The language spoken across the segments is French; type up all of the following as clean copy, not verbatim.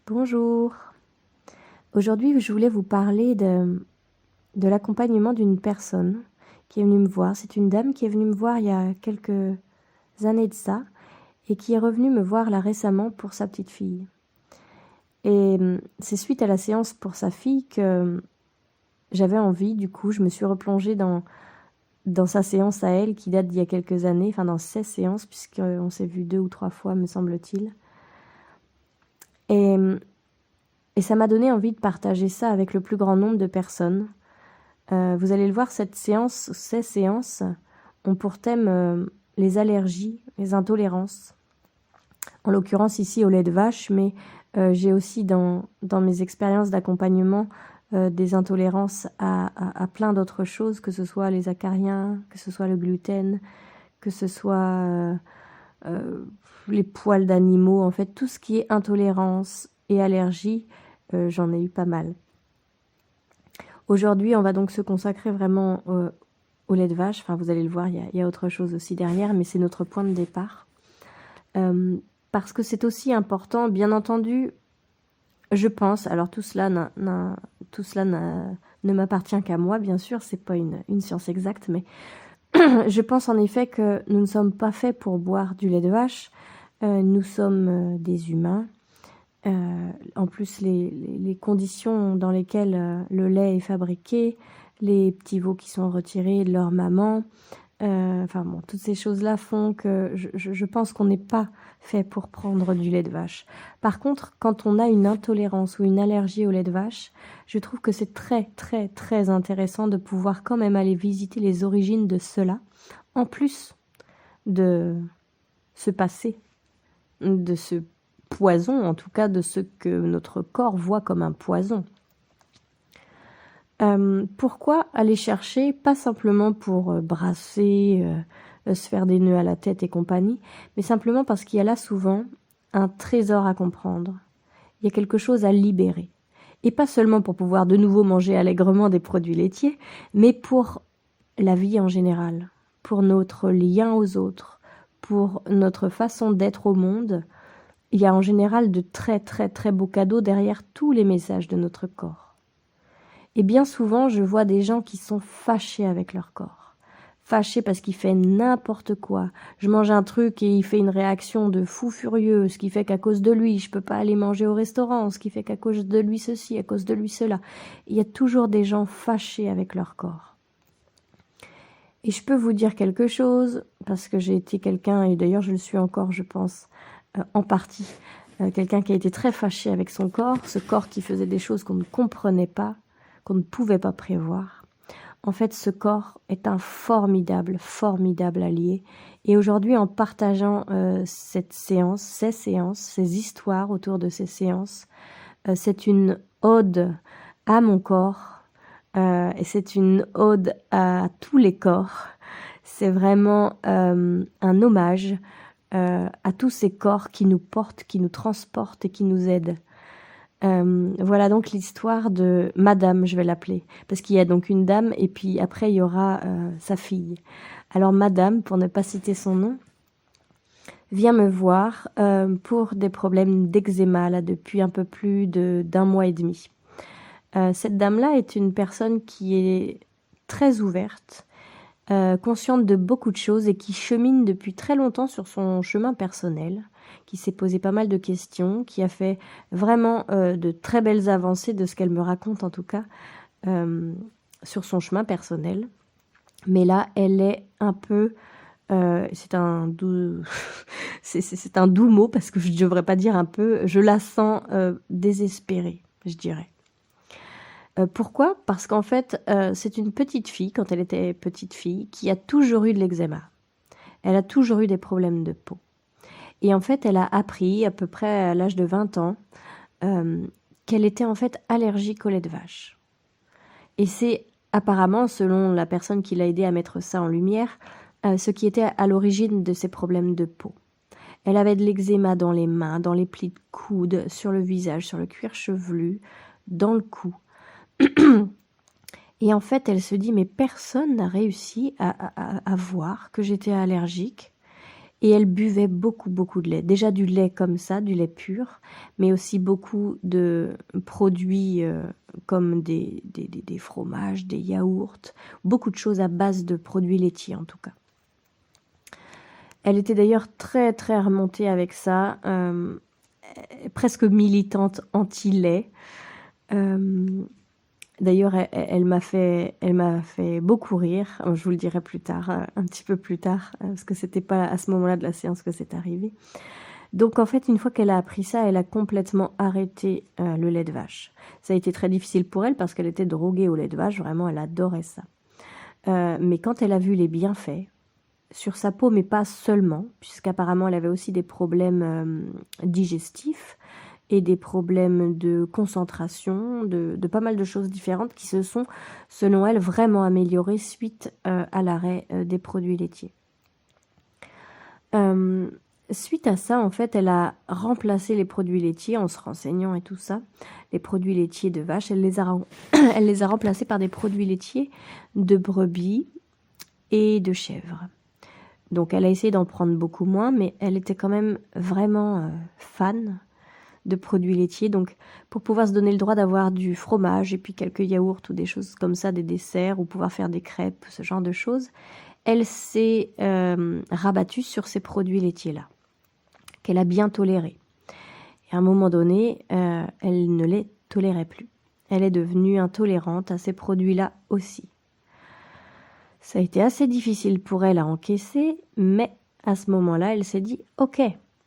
Bonjour. Aujourd'hui, je voulais vous parler de l'accompagnement d'une personne qui est venue me voir. C'est une dame qui est venue me voir il y a quelques années de ça et qui est revenue me voir là récemment pour sa petite fille. Et c'est suite à la séance pour sa fille que j'avais envie, du coup, je me suis replongée dans sa séance à elle qui date d'il y a quelques années, enfin dans ses séances, puisqu'on s'est vu 2 ou 3 fois, me semble-t-il. Et ça m'a donné envie de partager ça avec le plus grand nombre de personnes. Vous allez le voir, ces séances ont pour thème les allergies, les intolérances. En l'occurrence ici au lait de vache, mais j'ai aussi dans mes expériences d'accompagnement des intolérances à plein d'autres choses, que ce soit les acariens, que ce soit le gluten, que ce soit les poils d'animaux, en fait tout ce qui est intolérance et allergie, j'en ai eu pas mal. Aujourd'hui, on va donc se consacrer vraiment au lait de vache. Enfin, vous allez le voir, il y a autre chose aussi derrière, mais c'est notre point de départ. Parce que c'est aussi important, bien entendu, je pense, alors tout cela ne m'appartient qu'à moi, bien sûr, c'est pas une science exacte, mais je pense en effet que nous ne sommes pas faits pour boire du lait de vache. Nous sommes des humains. En plus, les conditions dans lesquelles le lait est fabriqué, les petits veaux qui sont retirés de leur maman, enfin bon, toutes ces choses-là font que je pense qu'on n'est pas fait pour prendre du lait de vache. Par contre, quand on a une intolérance ou une allergie au lait de vache, je trouve que c'est très très très intéressant de pouvoir quand même aller visiter les origines de cela, en plus de ce passé, de ce poison, en tout cas de ce que notre corps voit comme un poison. Pourquoi aller chercher, pas simplement pour brasser, se faire des nœuds à la tête et compagnie, mais simplement parce qu'il y a là souvent un trésor à comprendre. Il y a quelque chose à libérer. Et pas seulement pour pouvoir de nouveau manger allègrement des produits laitiers, mais pour la vie en général, pour notre lien aux autres, pour notre façon d'être au monde. Il y a en général de très très très beaux cadeaux derrière tous les messages de notre corps. Et bien souvent, je vois des gens qui sont fâchés avec leur corps. Fâchés parce qu'il fait n'importe quoi. Je mange un truc et il fait une réaction de fou furieux, ce qui fait qu'à cause de lui, je peux pas aller manger au restaurant, ce qui fait qu'à cause de lui ceci, à cause de lui cela. Il y a toujours des gens fâchés avec leur corps. Et je peux vous dire quelque chose, parce que j'ai été quelqu'un, et d'ailleurs je le suis encore, je pense, en partie, quelqu'un qui a été très fâché avec son corps, ce corps qui faisait des choses qu'on ne comprenait pas, qu'on ne pouvait pas prévoir. En fait, ce corps est un formidable, formidable allié. Et aujourd'hui, en partageant cette séance, ces histoires autour de ces séances, c'est une ode à mon corps, et c'est une ode à tous les corps. C'est vraiment un hommage à tous ces corps qui nous portent, qui nous transportent et qui nous aident. Voilà donc l'histoire de Madame, je vais l'appeler, parce qu'il y a donc une dame et puis après il y aura sa fille. Alors Madame, pour ne pas citer son nom, vient me voir pour des problèmes d'eczéma là depuis un peu plus d'un mois et demi. Cette dame-là est une personne qui est très ouverte, consciente de beaucoup de choses et qui chemine depuis très longtemps sur son chemin personnel, qui s'est posé pas mal de questions, qui a fait vraiment de très belles avancées de ce qu'elle me raconte en tout cas sur son chemin personnel. Mais là, elle est un peu... c'est un doux c'est un doux mot parce que je ne devrais pas dire un peu, je la sens désespérée, je dirais. Pourquoi? Parce qu'en fait, c'est une petite fille, quand elle était petite fille, qui a toujours eu de l'eczéma. Elle a toujours eu des problèmes de peau. Et en fait, elle a appris, à peu près à l'âge de 20 ans, qu'elle était en fait allergique au lait de vache. Et c'est apparemment, selon la personne qui l'a aidée à mettre ça en lumière, ce qui était à l'origine de ses problèmes de peau. Elle avait de l'eczéma dans les mains, dans les plis de coude, sur le visage, sur le cuir chevelu, dans le cou. Et en fait, elle se dit, mais personne n'a réussi à voir que j'étais allergique. Et elle buvait beaucoup, beaucoup de lait. Déjà du lait comme ça, du lait pur, mais aussi beaucoup de produits comme des fromages, des yaourts, beaucoup de choses à base de produits laitiers en tout cas. Elle était d'ailleurs très, très remontée avec ça, presque militante anti-lait. D'ailleurs, elle m'a fait beaucoup rire. Je vous le dirai plus tard, un petit peu plus tard, parce que c'était pas à ce moment-là de la séance que c'est arrivé. Donc en fait, une fois qu'elle a appris ça, elle a complètement arrêté le lait de vache. Ça a été très difficile pour elle parce qu'elle était droguée au lait de vache. Vraiment, elle adorait ça. Mais quand elle a vu les bienfaits sur sa peau, mais pas seulement, puisqu'apparemment elle avait aussi des problèmes digestifs et des problèmes de concentration, de pas mal de choses différentes qui se sont, selon elle, vraiment améliorées suite à l'arrêt des produits laitiers. Suite à ça, en fait, elle a remplacé les produits laitiers en se renseignant et tout ça. Les produits laitiers de vache, elle les a remplacés par des produits laitiers de brebis et de chèvres. Donc elle a essayé d'en prendre beaucoup moins, mais elle était quand même vraiment fan de produits laitiers. Donc pour pouvoir se donner le droit d'avoir du fromage et puis quelques yaourts ou des choses comme ça, des desserts, ou pouvoir faire des crêpes, ce genre de choses, elle s'est rabattue sur ces produits laitiers-là, qu'elle a bien tolérés. Et à un moment donné, elle ne les tolérait plus. Elle est devenue intolérante à ces produits-là aussi. Ça a été assez difficile pour elle à encaisser, mais à ce moment-là, elle s'est dit « Ok,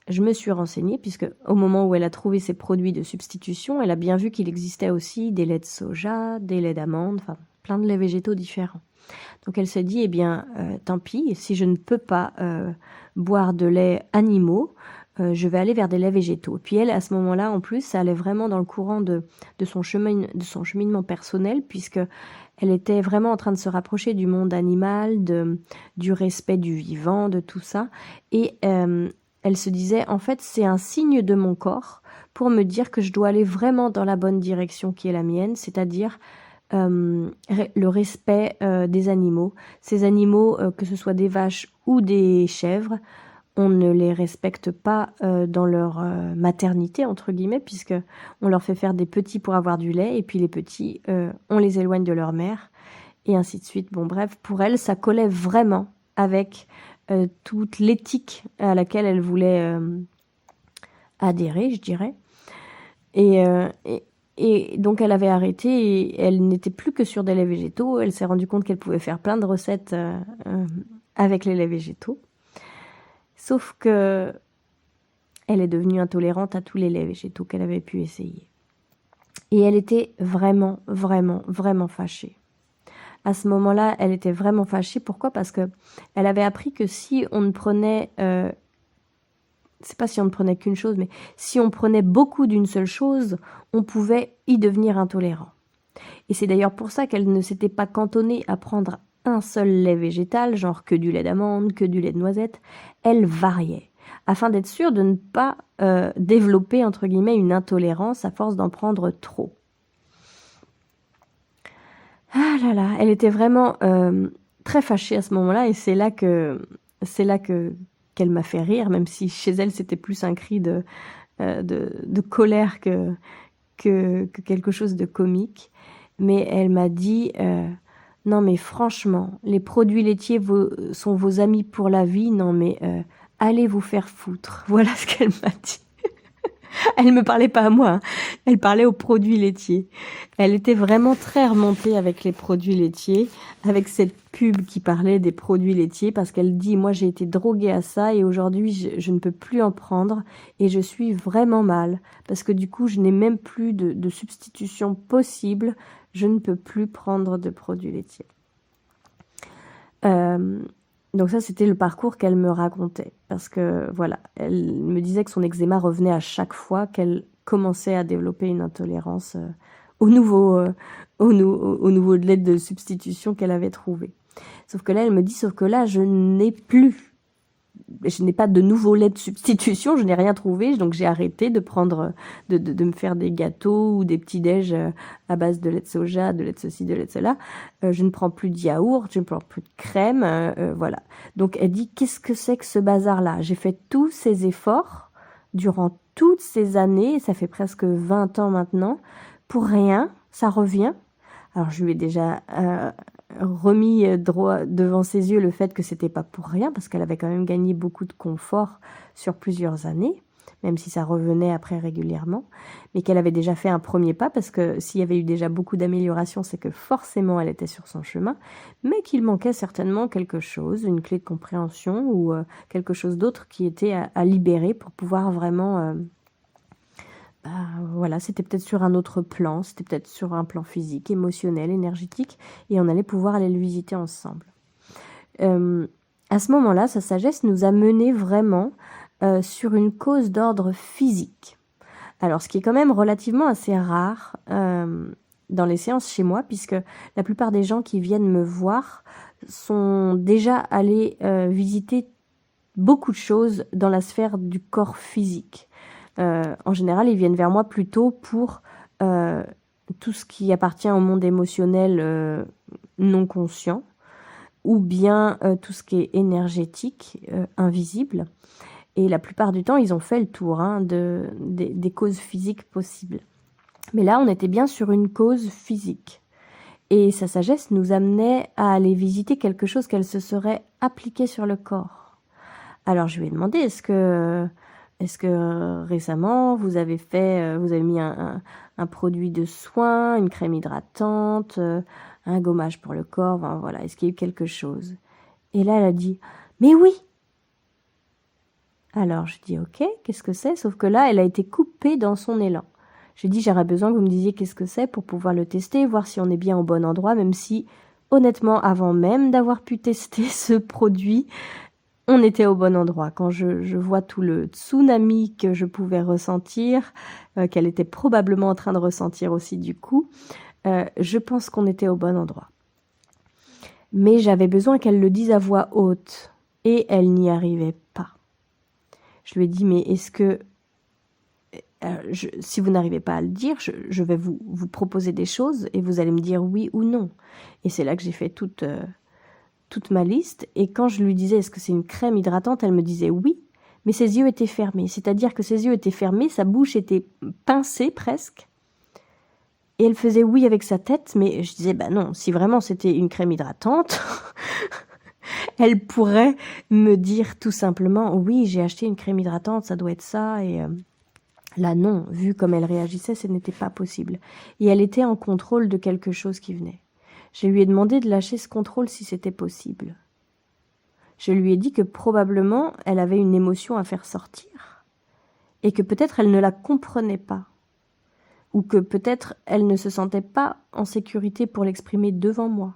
je me suis renseignée » puisque au moment où elle a trouvé ces produits de substitution, elle a bien vu qu'il existait aussi des laits de soja, des laits d'amande, enfin plein de laits végétaux différents. Donc elle s'est dit « Eh bien, tant pis, si je ne peux pas boire de laits animaux, je vais aller vers des laits végétaux. » Puis elle, à ce moment-là, en plus, ça allait vraiment dans le courant de son cheminement personnel, puisque elle était vraiment en train de se rapprocher du monde animal, du respect du vivant, de tout ça. Et elle se disait, en fait, c'est un signe de mon corps pour me dire que je dois aller vraiment dans la bonne direction qui est la mienne, c'est-à-dire le respect des animaux. Ces animaux, que ce soit des vaches ou des chèvres, on ne les respecte pas dans leur maternité, entre guillemets, puisque on leur fait faire des petits pour avoir du lait, et puis les petits, on les éloigne de leur mère, et ainsi de suite. Bon, bref, pour elle, ça collait vraiment avec toute l'éthique à laquelle elle voulait adhérer, je dirais. Et donc, elle avait arrêté, et elle n'était plus que sur des laits végétaux. Elle s'est rendue compte qu'elle pouvait faire plein de recettes avec les laits végétaux. Sauf que elle est devenue intolérante à tous les laits végétaux qu'elle avait pu essayer. Et elle était vraiment, vraiment, vraiment fâchée. À ce moment-là, elle était vraiment fâchée. Pourquoi ? Parce que elle avait appris que si on ne prenait, c'est pas si on ne prenait qu'une chose, mais si on prenait beaucoup d'une seule chose, on pouvait y devenir intolérant. Et c'est d'ailleurs pour ça qu'elle ne s'était pas cantonnée à prendre un seul lait végétal, genre que du lait d'amande, que du lait de noisette. Elle variait, afin d'être sûre de ne pas développer, entre guillemets, une intolérance à force d'en prendre trop. Ah là là, elle était vraiment très fâchée à ce moment-là, et c'est là qu'elle m'a fait rire, même si chez elle c'était plus un cri de colère que quelque chose de comique. Mais elle m'a dit non mais franchement, les produits laitiers sont vos amis pour la vie, non mais allez vous faire foutre. Voilà ce qu'elle m'a dit. Elle me parlait pas à moi, hein. Elle parlait aux produits laitiers. Elle était vraiment très remontée avec les produits laitiers, avec cette pub qui parlait des produits laitiers, parce qu'elle dit, moi j'ai été droguée à ça et aujourd'hui je ne peux plus en prendre et je suis vraiment mal, parce que du coup je n'ai même plus de substitution possible, je ne peux plus prendre de produits laitiers. Donc ça, c'était le parcours qu'elle me racontait. Parce que, voilà, elle me disait que son eczéma revenait à chaque fois qu'elle commençait à développer une intolérance au nouveau lait de substitution qu'elle avait trouvé. Sauf que là, elle me dit, sauf que là, je n'ai plus je n'ai pas de nouveau lait de substitution, je n'ai rien trouvé, donc j'ai arrêté de prendre, de me faire des gâteaux ou des petits déj à base de lait de soja, de lait de ceci, de lait de cela. Je ne prends plus de yaourt, je ne prends plus de crème, voilà. Donc elle dit, qu'est-ce que c'est que ce bazar-là? J'ai fait tous ces efforts durant toutes ces années, ça fait presque 20 ans maintenant, pour rien, ça revient. Alors je lui ai déjà remis droit devant ses yeux le fait que c'était pas pour rien, parce qu'elle avait quand même gagné beaucoup de confort sur plusieurs années, même si ça revenait après régulièrement, mais qu'elle avait déjà fait un premier pas, parce que s'il y avait eu déjà beaucoup d'améliorations, c'est que forcément elle était sur son chemin, mais qu'il manquait certainement quelque chose, une clé de compréhension ou quelque chose d'autre qui était à libérer pour pouvoir vraiment... voilà, c'était peut-être sur un autre plan, c'était peut-être sur un plan physique, émotionnel, énergétique, et on allait pouvoir aller le visiter ensemble. À ce moment-là, sa sagesse nous a menés vraiment sur une cause d'ordre physique. Alors, ce qui est quand même relativement assez rare dans les séances chez moi, puisque la plupart des gens qui viennent me voir sont déjà allés visiter beaucoup de choses dans la sphère du corps physique. En général, ils viennent vers moi plutôt pour tout ce qui appartient au monde émotionnel non conscient, ou bien tout ce qui est énergétique, invisible. Et la plupart du temps, ils ont fait le tour des causes physiques possibles. Mais là, on était bien sur une cause physique. Et sa sagesse nous amenait à aller visiter quelque chose qu'elle se serait appliquée sur le corps. Alors, je lui ai demandé, est-ce que récemment, vous avez mis un produit de soin, une crème hydratante, un gommage pour le corps, enfin, voilà, est-ce qu'il y a eu quelque chose? Et là, elle a dit, mais oui! Alors, je dis, ok, qu'est-ce que c'est? Sauf que là, elle a été coupée dans son élan. J'ai dit, j'aurais besoin que vous me disiez qu'est-ce que c'est pour pouvoir le tester, voir si on est bien au bon endroit, même si, honnêtement, avant même d'avoir pu tester ce produit, on était au bon endroit. Quand je vois tout le tsunami que je pouvais ressentir, qu'elle était probablement en train de ressentir aussi du coup, je pense qu'on était au bon endroit. Mais j'avais besoin qu'elle le dise à voix haute, et elle n'y arrivait pas. Je lui ai dit, mais est-ce que... si vous n'arrivez pas à le dire, je vais vous proposer des choses, et vous allez me dire oui ou non. Et c'est là que j'ai fait toute ma liste, et quand je lui disais est-ce que c'est une crème hydratante, elle me disait oui, mais ses yeux étaient fermés, c'est-à-dire que ses yeux étaient fermés, sa bouche était pincée presque, et elle faisait oui avec sa tête, mais je disais bah non, si vraiment c'était une crème hydratante, elle pourrait me dire tout simplement oui, j'ai acheté une crème hydratante, ça doit être ça, et là non, vu comme elle réagissait, ce n'était pas possible, et elle était en contrôle de quelque chose qui venait. Je lui ai demandé de lâcher ce contrôle si c'était possible. Je lui ai dit que probablement elle avait une émotion à faire sortir et que peut-être elle ne la comprenait pas ou que peut-être elle ne se sentait pas en sécurité pour l'exprimer devant moi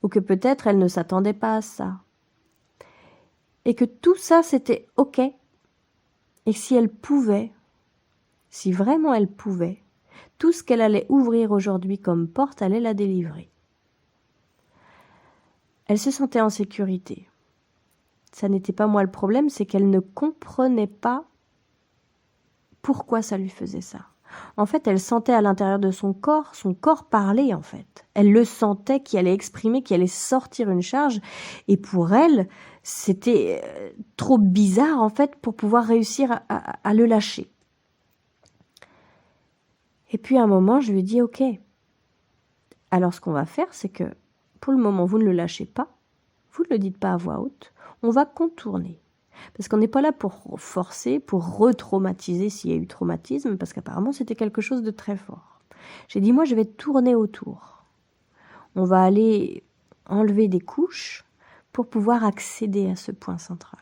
ou que peut-être elle ne s'attendait pas à ça et que tout ça c'était ok et si elle pouvait, si vraiment elle pouvait, tout ce qu'elle allait ouvrir aujourd'hui comme porte allait la délivrer. Elle se sentait en sécurité. Ça n'était pas moi le problème, c'est qu'elle ne comprenait pas pourquoi ça lui faisait ça. En fait, elle sentait à l'intérieur de son corps parlait en fait. Elle le sentait qui allait exprimer, qui allait sortir une charge. Et pour elle, c'était trop bizarre en fait pour pouvoir réussir à le lâcher. Et puis à un moment, je lui ai dit « Ok, alors ce qu'on va faire, c'est que pour le moment, vous ne le lâchez pas, vous ne le dites pas à voix haute, on va contourner. » Parce qu'on n'est pas là pour forcer, pour retraumatiser s'il y a eu traumatisme, parce qu'apparemment c'était quelque chose de très fort. J'ai dit, moi je vais tourner autour. On va aller enlever des couches pour pouvoir accéder à ce point central.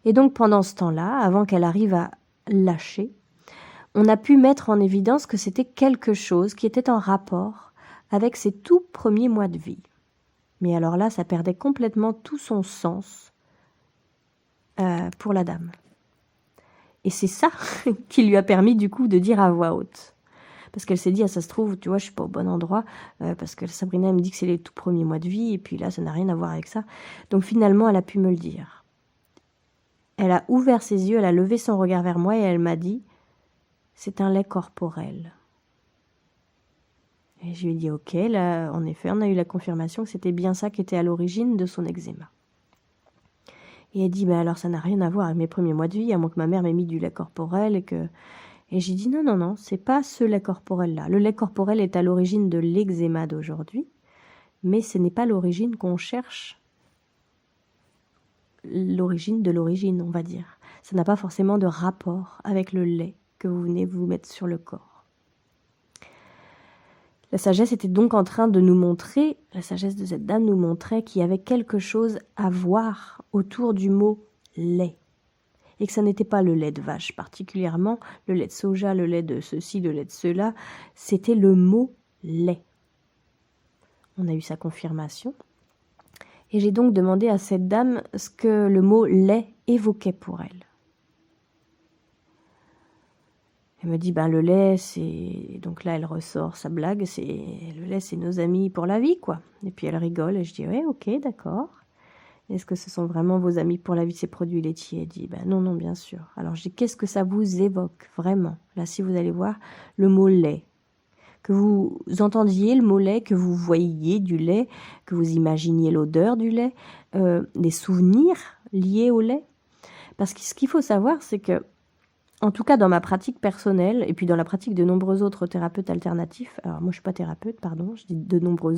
Et donc pendant ce temps-là, avant qu'elle arrive à lâcher, on a pu mettre en évidence que c'était quelque chose qui était en rapport avec ses tout premiers mois de vie. Mais alors là, ça perdait complètement tout son sens pour la dame. Et c'est ça qui lui a permis du coup de dire à voix haute. Parce qu'elle s'est dit, ah, ça se trouve, tu vois, je suis pas au bon endroit, parce que Sabrina, elle me dit que c'est les tout premiers mois de vie, et puis là, ça n'a rien à voir avec ça. Donc finalement, elle a pu me le dire. Elle a ouvert ses yeux, elle a levé son regard vers moi, et elle m'a dit, c'est un lait corporel. Et je lui ai dit, ok, là, en effet, on a eu la confirmation que c'était bien ça qui était à l'origine de son eczéma. Et elle dit, bah alors ça n'a rien à voir avec mes premiers mois de vie, à moins que ma mère m'ait mis du lait corporel et que... Et j'ai dit, non, non, non, c'est pas ce lait corporel-là. Le lait corporel est à l'origine de l'eczéma d'aujourd'hui, mais ce n'est pas l'origine qu'on cherche, l'origine de l'origine, on va dire. Ça n'a pas forcément de rapport avec le lait que vous venez vous mettre sur le corps. La sagesse était donc en train de nous montrer, la sagesse de cette dame nous montrait qu'il y avait quelque chose à voir autour du mot lait. Et que ça n'était pas le lait de vache particulièrement, le lait de soja, le lait de ceci, le lait de cela, c'était le mot lait. On a eu sa confirmation. Et j'ai donc demandé à cette dame ce que le mot lait évoquait pour elle. Elle me dit, ben le lait, c'est... Donc là, elle ressort sa blague, c'est... Le lait, c'est nos amis pour la vie, quoi. Et puis elle rigole, et je dis, ouais, ok, d'accord. Est-ce que ce sont vraiment vos amis pour la vie, ces produits laitiers? Elle dit, ben non, non, bien sûr. Alors je dis, qu'est-ce que ça vous évoque, vraiment? Là, si vous allez voir, le mot lait. Que vous entendiez le mot lait, que vous voyiez du lait, que vous imaginiez l'odeur du lait, des souvenirs liés au lait. Parce que ce qu'il faut savoir, c'est que en tout cas, dans ma pratique personnelle, et puis dans la pratique de nombreux autres thérapeutes alternatifs, alors moi je ne suis pas thérapeute, pardon, je dis de nombreux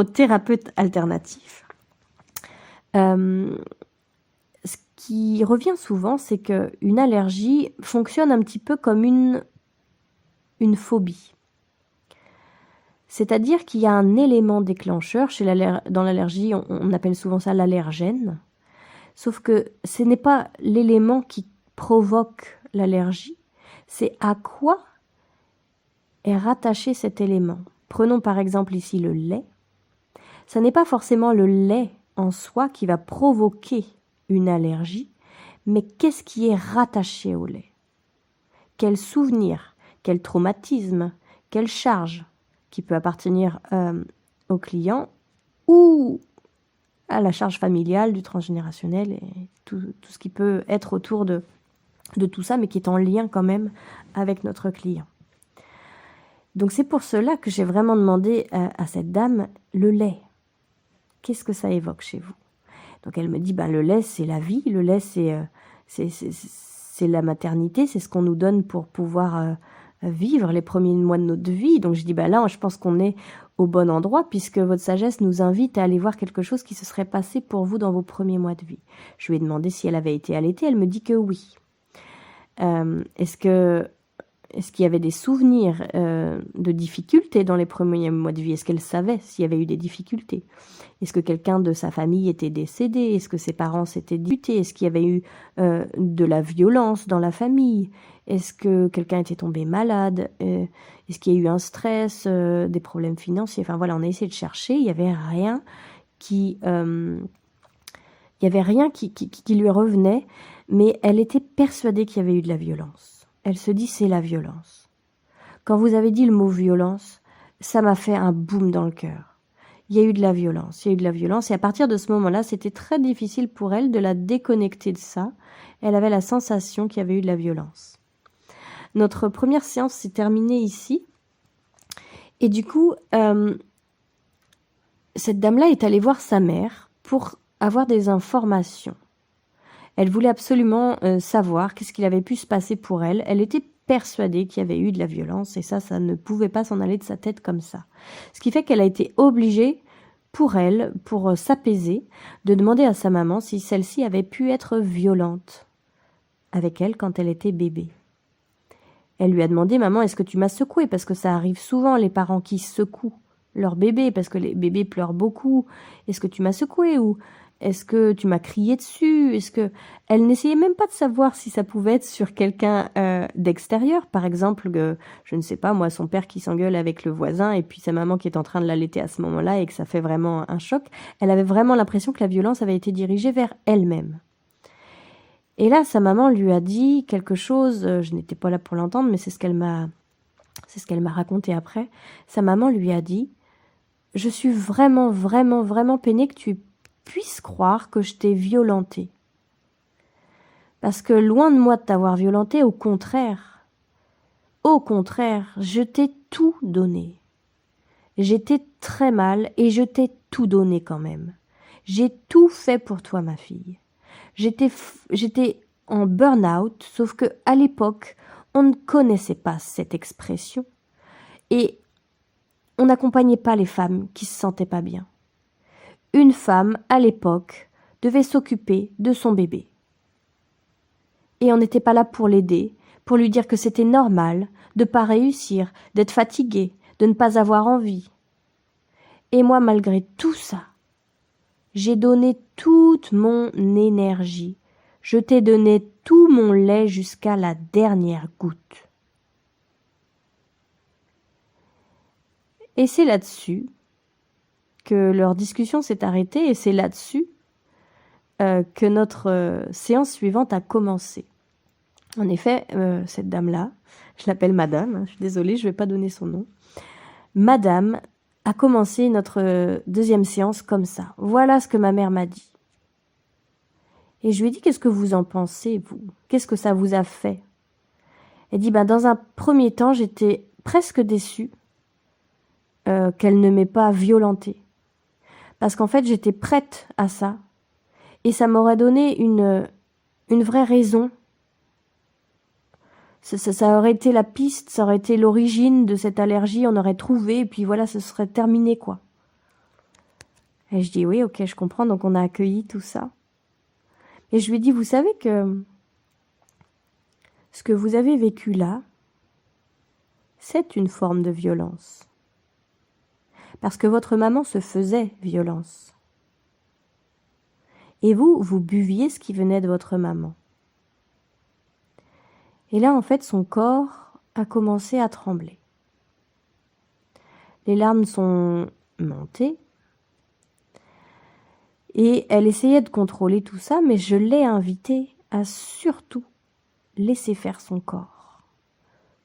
thérapeutes alternatifs, ce qui revient souvent, c'est qu'une allergie fonctionne un petit peu comme une phobie. C'est-à-dire qu'il y a un élément déclencheur, dans l'allergie, on appelle souvent ça l'allergène, sauf que ce n'est pas l'élément qui provoque l'allergie, c'est à quoi est rattaché cet élément. Prenons par exemple ici le lait. Ce n'est pas forcément le lait en soi qui va provoquer une allergie, mais qu'est-ce qui est rattaché au lait? Quel souvenir, quel traumatisme, quelle charge qui peut appartenir au client ou à la charge familiale, du transgénérationnel et tout ce qui peut être autour de tout ça, mais qui est en lien quand même avec notre client. Donc c'est pour cela que j'ai vraiment demandé à cette dame, le lait, qu'est-ce que ça évoque chez vous? Donc elle me dit, ben, le lait c'est la vie, le lait c'est la maternité, c'est ce qu'on nous donne pour pouvoir vivre les premiers mois de notre vie. Donc je dis, ben là je pense qu'on est au bon endroit puisque votre sagesse nous invite à aller voir quelque chose qui se serait passé pour vous dans vos premiers mois de vie. Je lui ai demandé si elle avait été allaitée, elle me dit que oui. Est-ce qu'il y avait des souvenirs de difficultés dans les premiers mois de vie? Est-ce qu'elle savait s'il y avait eu des difficultés? Est-ce que quelqu'un de sa famille était décédé? Est-ce que ses parents s'étaient disputés? Est-ce qu'il y avait eu de la violence dans la famille? Est-ce que quelqu'un était tombé malade? Est-ce qu'il y a eu un stress, des problèmes financiers? Enfin voilà, on a essayé de chercher, il n'y avait rien qui lui revenait, mais elle était persuadée qu'il y avait eu de la violence. Elle se dit, c'est la violence. Quand vous avez dit le mot violence, ça m'a fait un boum dans le cœur. Il y a eu de la violence, et à partir de ce moment-là, c'était très difficile pour elle de la déconnecter de ça. Elle avait la sensation qu'il y avait eu de la violence. Notre première séance s'est terminée ici, et du coup, cette dame-là est allée voir sa mère pour avoir des informations. Elle voulait absolument savoir qu'est-ce qu'il avait pu se passer pour elle. Elle était persuadée qu'il y avait eu de la violence et ça ne pouvait pas s'en aller de sa tête comme ça. Ce qui fait qu'elle a été obligée, pour elle, pour s'apaiser, de demander à sa maman si celle-ci avait pu être violente avec elle quand elle était bébé. Elle lui a demandé, maman, est-ce que tu m'as secouée? Parce que ça arrive souvent, les parents qui secouent leur bébé, parce que les bébés pleurent beaucoup. Est-ce que tu m'as secouée ou est-ce que tu m'as crié dessus? Est-ce que elle n'essayait même pas de savoir si ça pouvait être sur quelqu'un d'extérieur, par exemple, je ne sais pas moi, son père qui s'engueule avec le voisin et puis sa maman qui est en train de l'allaiter à ce moment-là et que ça fait vraiment un choc. Elle avait vraiment l'impression que la violence avait été dirigée vers elle-même. Et là, sa maman lui a dit quelque chose, je n'étais pas là pour l'entendre, mais c'est ce qu'elle m'a c'est ce qu'elle m'a raconté après, sa maman lui a dit « Je suis vraiment, vraiment, vraiment peinée que tu puisses croire que je t'ai violentée. Parce que loin de moi de t'avoir violentée, au contraire, je t'ai tout donné. J'étais très mal et je t'ai tout donné quand même. J'ai tout fait pour toi, ma fille. J'étais en burn-out, sauf que à l'époque, on ne connaissait pas cette expression et on n'accompagnait pas les femmes qui se sentaient pas bien. Une femme, à l'époque, devait s'occuper de son bébé. Et on n'était pas là pour l'aider, pour lui dire que c'était normal de pas réussir, d'être fatiguée, de ne pas avoir envie. Et moi, malgré tout ça, j'ai donné toute mon énergie. Je t'ai donné tout mon lait jusqu'à la dernière goutte. Et c'est là-dessus que leur discussion s'est arrêtée et c'est là-dessus que notre séance suivante a commencé. En effet, cette dame-là, je l'appelle Madame, je suis désolée, je ne vais pas donner son nom. Madame a commencé notre deuxième séance comme ça. Voilà ce que ma mère m'a dit. Et je lui ai dit, qu'est-ce que vous en pensez, vous? Qu'est-ce que ça vous a fait? Elle dit, dans un premier temps, j'étais presque déçue qu'elle ne m'ait pas violentée. Parce qu'en fait, j'étais prête à ça. Et ça m'aurait donné une vraie raison. Ça aurait été la piste, ça aurait été l'origine de cette allergie, on aurait trouvé, et puis voilà, ce serait terminé, quoi. Et je dis, oui, ok, je comprends, donc on a accueilli tout ça. Et je lui ai dit, vous savez que ce que vous avez vécu là, c'est une forme de violence. Parce que votre maman se faisait violence. Et vous buviez ce qui venait de votre maman. Et là, en fait, son corps a commencé à trembler. Les larmes sont montées. Et elle essayait de contrôler tout ça, mais je l'ai invitée à surtout laisser faire son corps.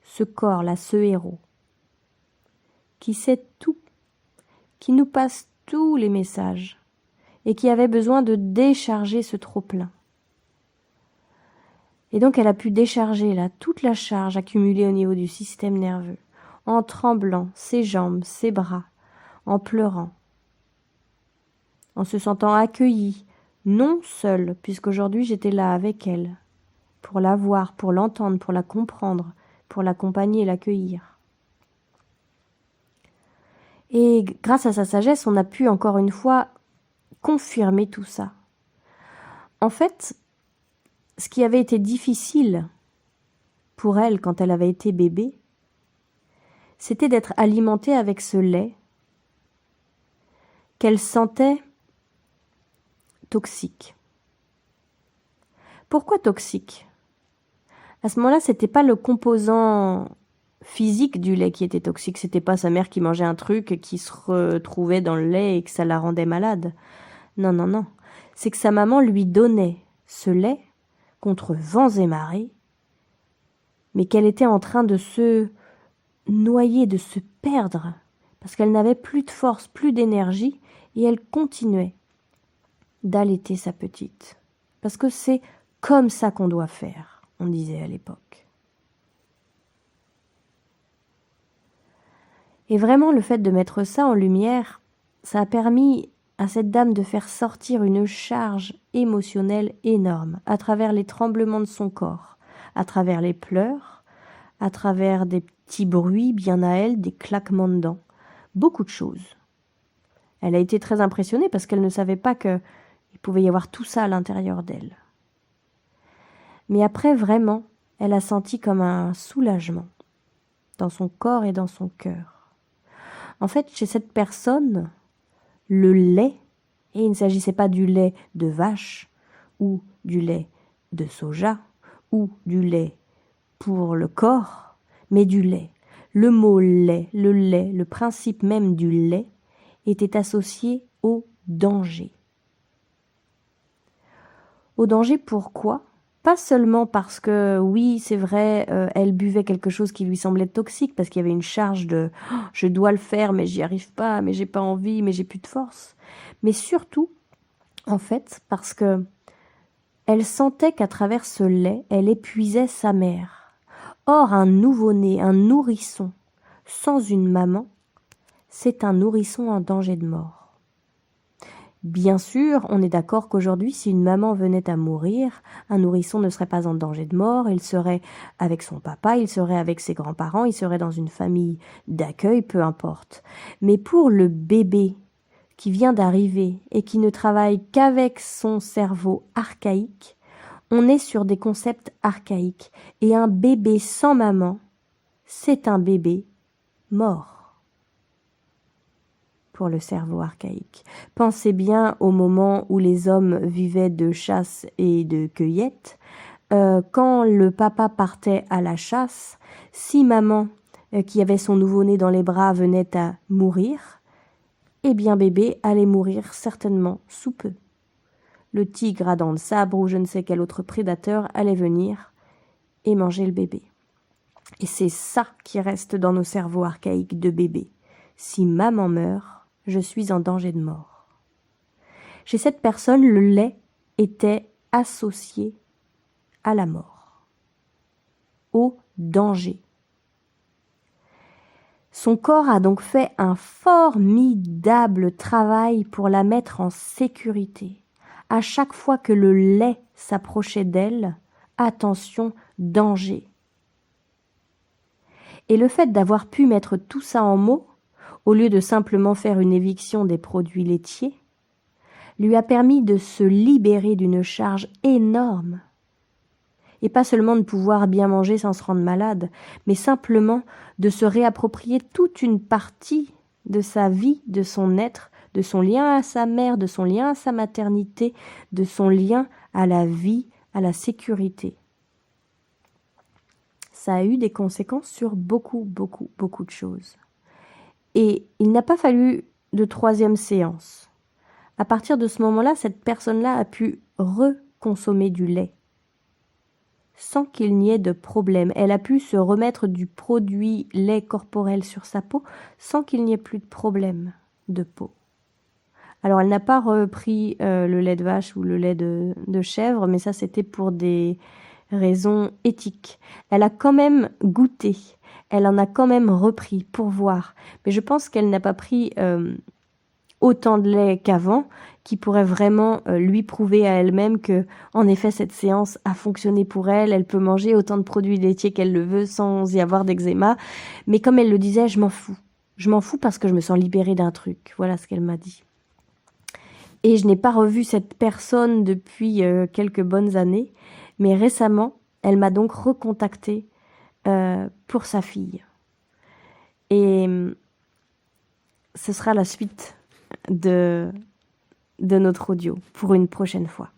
Ce corps-là, ce héros, qui sait tout, qui nous passe tous les messages, et qui avait besoin de décharger ce trop-plein. Et donc elle a pu décharger là toute la charge accumulée au niveau du système nerveux, en tremblant, ses jambes, ses bras, en pleurant, en se sentant accueillie, non seule, puisqu'aujourd'hui j'étais là avec elle, pour la voir, pour l'entendre, pour la comprendre, pour l'accompagner et l'accueillir. Et grâce à sa sagesse, on a pu encore une fois confirmer tout ça. En fait, ce qui avait été difficile pour elle quand elle avait été bébé, c'était d'être alimentée avec ce lait qu'elle sentait toxique. Pourquoi toxique? À ce moment-là, c'était pas le composant physique du lait qui était toxique, c'était pas sa mère qui mangeait un truc qui se retrouvait dans le lait et que ça la rendait malade. Non, non, non. C'est que sa maman lui donnait ce lait contre vents et marées, mais qu'elle était en train de se noyer, de se perdre, parce qu'elle n'avait plus de force, plus d'énergie, et elle continuait d'allaiter sa petite. Parce que c'est comme ça qu'on doit faire, on disait à l'époque. Et vraiment, le fait de mettre ça en lumière, ça a permis à cette dame de faire sortir une charge émotionnelle énorme à travers les tremblements de son corps, à travers les pleurs, à travers des petits bruits bien à elle, des claquements de dents, beaucoup de choses. Elle a été très impressionnée parce qu'elle ne savait pas qu'il pouvait y avoir tout ça à l'intérieur d'elle. Mais après, vraiment, elle a senti comme un soulagement dans son corps et dans son cœur. En fait, chez cette personne, le lait, et il ne s'agissait pas du lait de vache ou du lait de soja ou du lait pour le corps, mais du lait. Le mot lait, le principe même du lait était associé au danger. Au danger pourquoi? Pas seulement parce que, oui, c'est vrai, elle buvait quelque chose qui lui semblait toxique, parce qu'il y avait une charge de «Oh, je dois le faire, mais j'y arrive pas, mais j'ai pas envie, mais j'ai plus de force». Mais surtout, en fait, parce que elle sentait qu'à travers ce lait, elle épuisait sa mère. Or, un nouveau-né, un nourrisson, sans une maman, c'est un nourrisson en danger de mort. Bien sûr, on est d'accord qu'aujourd'hui, si une maman venait à mourir, un nourrisson ne serait pas en danger de mort, il serait avec son papa, il serait avec ses grands-parents, il serait dans une famille d'accueil, peu importe. Mais pour le bébé qui vient d'arriver et qui ne travaille qu'avec son cerveau archaïque, on est sur des concepts archaïques. Et un bébé sans maman, c'est un bébé mort. Pour le cerveau archaïque. Pensez bien au moment où les hommes vivaient de chasse et de cueillette. Quand le papa partait à la chasse, si maman, qui avait son nouveau-né dans les bras, venait à mourir, eh bien bébé allait mourir certainement sous peu. Le tigre à dents de sabre ou je ne sais quel autre prédateur allait venir et manger le bébé. Et c'est ça qui reste dans nos cerveaux archaïques de bébé. Si maman meurt, je suis en danger de mort. Chez cette personne, le lait était associé à la mort, au danger. Son corps a donc fait un formidable travail pour la mettre en sécurité. À chaque fois que le lait s'approchait d'elle, attention, danger. Et le fait d'avoir pu mettre tout ça en mots, au lieu de simplement faire une éviction des produits laitiers, lui a permis de se libérer d'une charge énorme. Et pas seulement de pouvoir bien manger sans se rendre malade, mais simplement de se réapproprier toute une partie de sa vie, de son être, de son lien à sa mère, de son lien à sa maternité, de son lien à la vie, à la sécurité. Ça a eu des conséquences sur beaucoup de choses. Et il n'a pas fallu de 3e séance. À partir de ce moment-là, cette personne-là a pu reconsommer du lait sans qu'il n'y ait de problème. Elle a pu se remettre du produit lait corporel sur sa peau sans qu'il n'y ait plus de problème de peau. Alors, elle n'a pas repris le lait de vache ou le lait de chèvre, mais ça, c'était pour des raisons éthiques. Elle a quand même goûté. Elle en a quand même repris pour voir. Mais je pense qu'elle n'a pas pris autant de lait qu'avant, qui pourrait vraiment lui prouver à elle-même que, en effet, cette séance a fonctionné pour elle. Elle peut manger autant de produits laitiers qu'elle le veut sans y avoir d'eczéma. Mais comme elle le disait, je m'en fous. Je m'en fous parce que je me sens libérée d'un truc. Voilà ce qu'elle m'a dit. Et je n'ai pas revu cette personne depuis quelques bonnes années. Mais récemment, elle m'a donc recontactée pour sa fille. Et ce sera la suite de notre audio pour une prochaine fois.